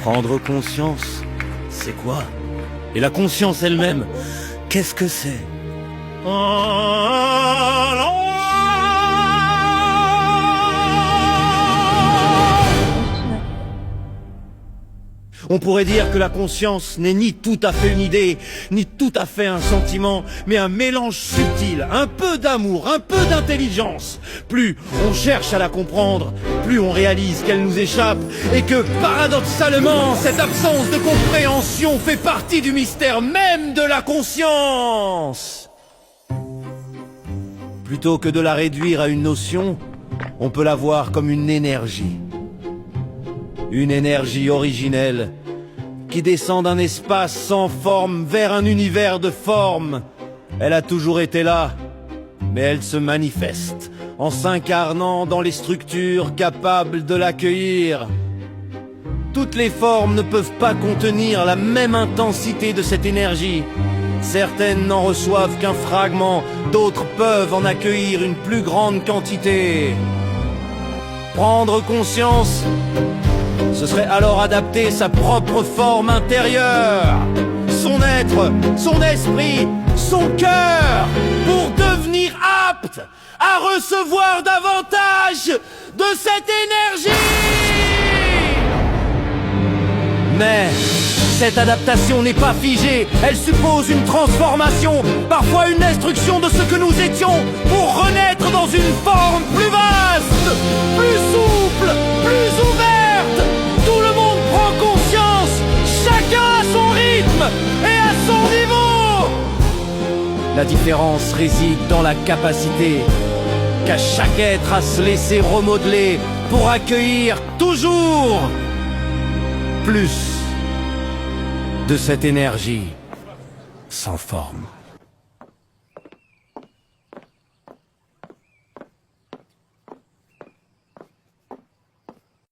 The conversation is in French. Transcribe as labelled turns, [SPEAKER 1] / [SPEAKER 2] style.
[SPEAKER 1] Prendre conscience, c'est quoi? Et la conscience elle-même, qu'est-ce que c'est? On pourrait dire que la conscience n'est ni tout à fait une idée, ni tout à fait un sentiment, mais un mélange subtil, un peu d'amour, un peu d'intelligence. Plus on cherche à la comprendre, plus on réalise qu'elle nous échappe, et que, paradoxalement, cette absence de compréhension fait partie du mystère même de la conscience. Plutôt que de la réduire à une notion, on peut la voir comme une énergie. Une énergie originelle qui descend d'un espace sans forme vers un univers de forme. Elle a toujours été là, mais elle se manifeste en s'incarnant dans les structures capables de l'accueillir. Toutes les formes ne peuvent pas contenir la même intensité de cette énergie. Certaines n'en reçoivent qu'un fragment, d'autres peuvent en accueillir une plus grande quantité. Prendre conscience, ce serait alors adapter sa propre forme intérieure, son être, son esprit, son cœur, pour devenir apte à recevoir davantage de cette énergie. Mais cette adaptation n'est pas figée, elle suppose une transformation, parfois une destruction de ce que nous étions, pour renaître dans une forme plus vaste, plus souple, plus ouverte. Tout le monde prend conscience, chacun à son rythme et à son niveau. La différence réside dans la capacité qu'a chaque être à se laisser remodeler pour accueillir toujours plus de cette énergie sans forme.